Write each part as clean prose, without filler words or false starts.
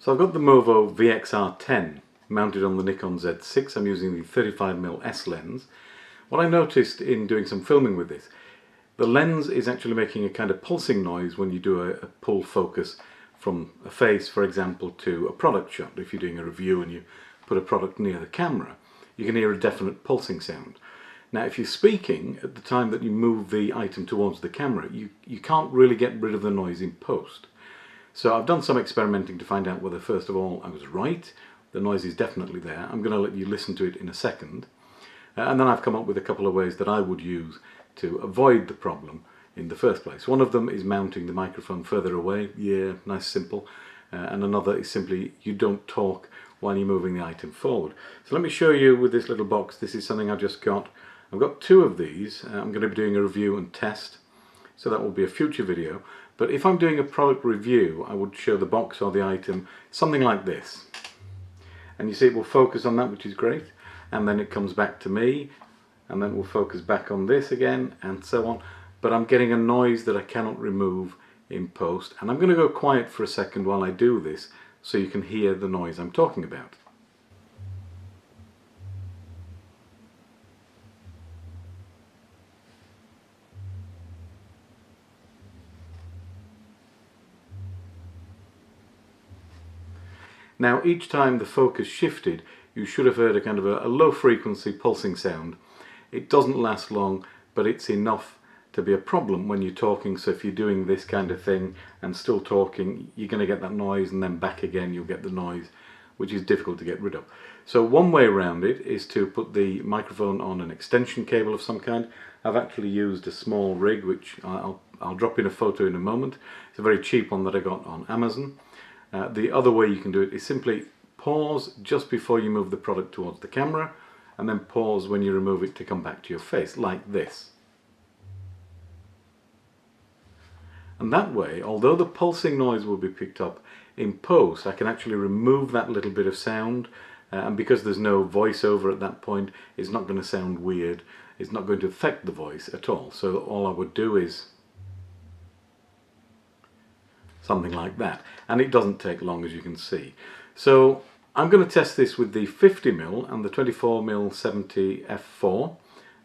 So I've got the Movo VXR10 mounted on the Nikon Z6. I'm using the 35mm S lens. What I noticed in doing some filming with this, the lens is actually making a kind of pulsing noise when you do a pull focus from a face, for example, to a product shot. If you're doing a review and you put a product near the camera, you can hear a definite pulsing sound. Now if you're speaking at the time that you move the item towards the camera, you can't really get rid of the noise in post. So I've done some experimenting to find out whether, first of all, I was right. The noise is definitely there. I'm going to let you listen to it in a second. And then I've come up with a couple of ways that I would use to avoid the problem in the first place. One of them is mounting the microphone further away. Yeah, nice, simple. And another is simply you don't talk while you're moving the item forward. So let me show you with this little box. This is something I've just got. I've got two of these. I'm going to be doing a review and test. So that will be a future video. But if I'm doing a product review, I would show the box or the item something like this. And you see it will focus on that, which is great. And then it comes back to me. And then we'll focus back on this again, and so on. But I'm getting a noise that I cannot remove in post. And I'm going to go quiet for a second while I do this, so you can hear the noise I'm talking about. Now each time the focus shifted, you should have heard a kind of a low frequency pulsing sound. It doesn't last long, but it's enough to be a problem when you're talking. So if you're doing this kind of thing and still talking, you're going to get that noise, and then back again you'll get the noise, which is difficult to get rid of. So one way around it is to put the microphone on an extension cable of some kind. I've actually used a small rig, which I'll drop in a photo in a moment. It's a very cheap one that I got on Amazon. The other way you can do it is simply pause just before you move the product towards the camera, and then pause when you remove it to come back to your face, like this. And that way, although the pulsing noise will be picked up, in post I can actually remove that little bit of sound, and because there's no voiceover at that point, it's not going to sound weird, it's not going to affect the voice at all. So all I would do is something like that, and it doesn't take long, as you can see. So I'm going to test this with the 50mm and the 24mm 70 f4.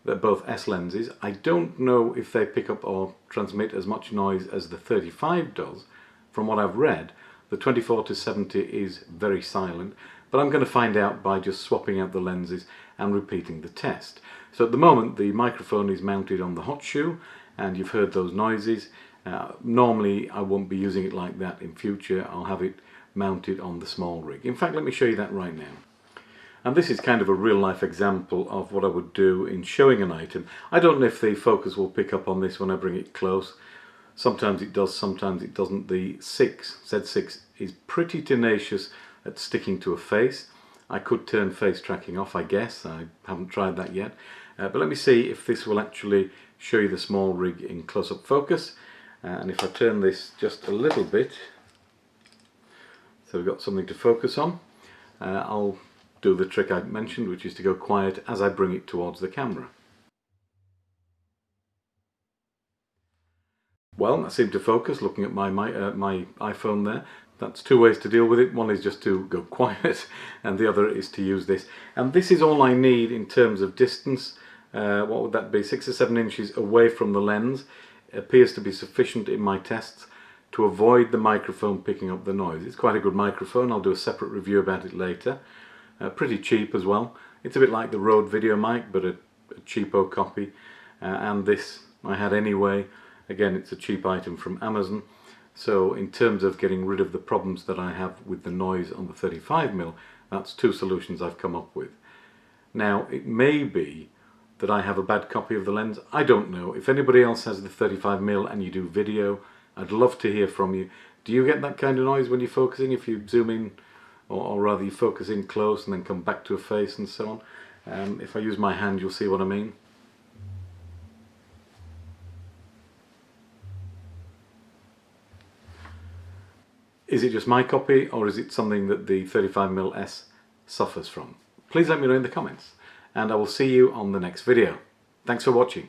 They're both S lenses. I don't know if they pick up or transmit as much noise as the 35 does. From what I've read, the 24 to 70 is very silent, but I'm going to find out by just swapping out the lenses and repeating the test. So at the moment the microphone is mounted on the hot shoe, and you've heard those noises. Normally I won't be using it like that in future. I'll have it mounted on the small rig. In fact, let me show you that right now. And this is kind of a real life example of what I would do in showing an item. I don't know if the focus will pick up on this when I bring it close. Sometimes it does, sometimes it doesn't. The Z6 is pretty tenacious at sticking to a face. I could turn face tracking off, I guess. I haven't tried that yet. But let me see if this will actually show you the small rig in close-up focus. And if I turn this just a little bit, so we've got something to focus on, I'll do the trick I mentioned, which is to go quiet as I bring it towards the camera. Well, that seemed to focus, looking at my iPhone there. That's two ways to deal with it. One is just to go quiet, and the other is to use this. And this is all I need in terms of distance. What would that be? 6 or 7 inches away from the lens. It appears to be sufficient in my tests to avoid the microphone picking up the noise. It's quite a good microphone. I'll do a separate review about it later. Pretty cheap as well. It's a bit like the Rode video mic, but a cheapo copy. And this I had anyway. Again, it's a cheap item from Amazon. So in terms of getting rid of the problems that I have with the noise on the 35mm, that's two solutions I've come up with. Now, it may be that I have a bad copy of the lens. I don't know. If anybody else has the 35mm and you do video, I'd love to hear from you. Do you get that kind of noise when you're focusing, if you zoom in, or rather you focus in close and then come back to a face and so on? If I use my hand, you'll see what I mean. Is it just my copy, or is it something that the 35mm S suffers from? Please let me know in the comments, and I will see you on the next video. Thanks for watching.